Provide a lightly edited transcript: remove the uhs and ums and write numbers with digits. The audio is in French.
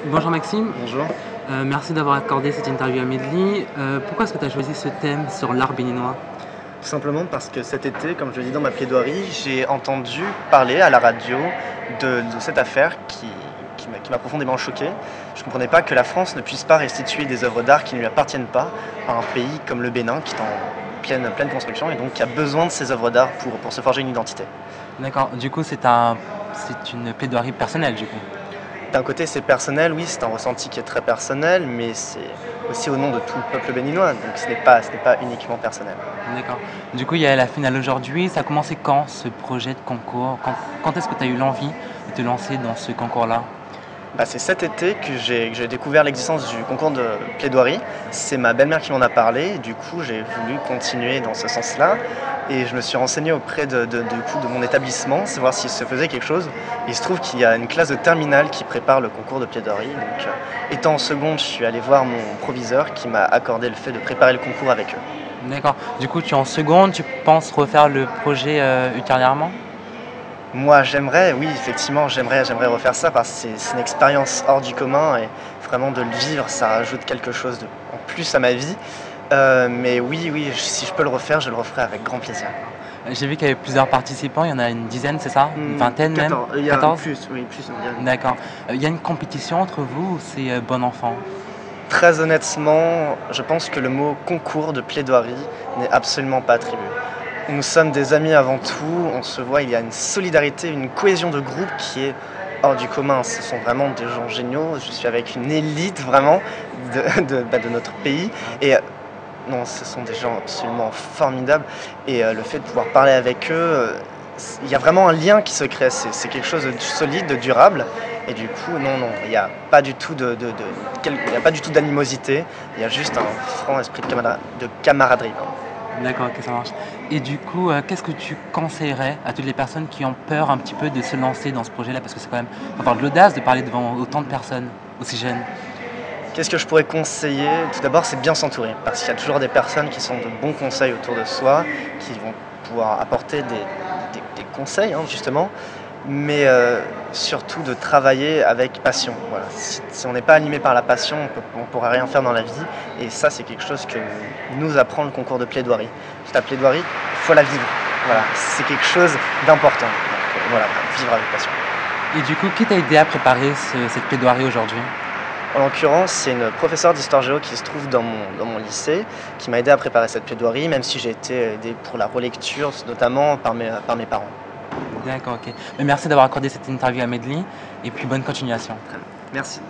Bonjour Maxime, Bonjour. merci d'avoir accordé cette interview à Medley. Pourquoi est-ce que tu as choisi ce thème sur l'art béninois? Tout simplement parce que cet été, comme je le dis dans ma plaidoirie, j'ai entendu parler à la radio de cette affaire qui m'a profondément choqué. Je ne comprenais pas que la France ne puisse pas restituer des œuvres d'art qui ne lui appartiennent pas à un pays comme le Bénin, qui est en pleine construction et donc qui a besoin de ces œuvres d'art pour se forger une identité. D'accord, du coup c'est une plaidoirie personnelle du coup. D'un côté, c'est personnel, oui, c'est un ressenti qui est très personnel, mais c'est aussi au nom de tout le peuple béninois, donc ce n'est pas uniquement personnel. D'accord. Du coup il y a la finale aujourd'hui, ça a commencé quand ce projet de concours? Quand est-ce que tu as eu l'envie de te lancer dans ce concours-là? C'est cet été que j'ai découvert l'existence du concours de plaidoirie. C'est ma belle-mère qui m'en a parlé, et du coup j'ai voulu continuer dans ce sens-là. Et je me suis renseigné auprès de mon établissement, savoir s'il se faisait quelque chose. Et il se trouve qu'il y a une classe de terminale qui prépare le concours de plaidoirie. Donc, étant en seconde, je suis allé voir mon proviseur qui m'a accordé le fait de préparer le concours avec eux. D'accord. Du coup tu es en seconde, tu penses refaire le projet ultérieurement? Moi, j'aimerais, oui, effectivement, j'aimerais refaire ça parce que c'est une expérience hors du commun et vraiment de le vivre, ça rajoute quelque chose en plus à ma vie. Mais oui, si je peux le refaire, je le referai avec grand plaisir. J'ai vu qu'il y avait plusieurs participants, il y en a une dizaine, c'est ça? Une vingtaine même? 14, il y a 14? plus, oui, plus on dirait. D'accord. Il y a une compétition entre vous ou c'est bon enfant? Très honnêtement, je pense que le mot concours de plaidoirie n'est absolument pas attribué. Nous sommes des amis avant tout, on se voit, il y a une solidarité, une cohésion de groupe qui est hors du commun. Ce sont vraiment des gens géniaux, je suis avec une élite vraiment de notre pays. Et non, ce sont des gens absolument formidables. Et le fait de pouvoir parler avec eux, il y a vraiment un lien qui se crée, c'est quelque chose de solide, de durable. Et du coup, non, il n'y a pas du tout il y a pas du tout d'animosité, il y a juste un franc esprit de camaraderie. D'accord, ok, ça marche. Et du coup, qu'est-ce que tu conseillerais à toutes les personnes qui ont peur un petit peu de se lancer dans ce projet-là? Parce que c'est quand même faut avoir de l'audace de parler devant autant de personnes aussi jeunes. Qu'est-ce que je pourrais conseiller? Tout d'abord, c'est bien s'entourer, parce qu'il y a toujours des personnes qui sont de bons conseils autour de soi, qui vont pouvoir apporter des conseils, hein, justement, mais surtout de travailler avec passion. Voilà. Si on n'est pas animé par la passion, on ne pourra rien faire dans la vie, et ça, c'est quelque chose que nous apprend le concours de plaidoirie. La plaidoirie, il faut la vivre. Voilà. C'est quelque chose d'important. Donc, voilà, vivre avec passion. Et du coup, qui t'a aidé à préparer cette plaidoirie aujourd'hui? En l'occurrence, c'est une professeure d'histoire géo qui se trouve dans mon lycée, qui m'a aidé à préparer cette plaidoirie, même si j'ai été aidé pour la relecture, notamment par mes parents. D'accord, ok. Mais merci d'avoir accordé cette interview à Medley et puis bonne continuation. Très bien. Merci.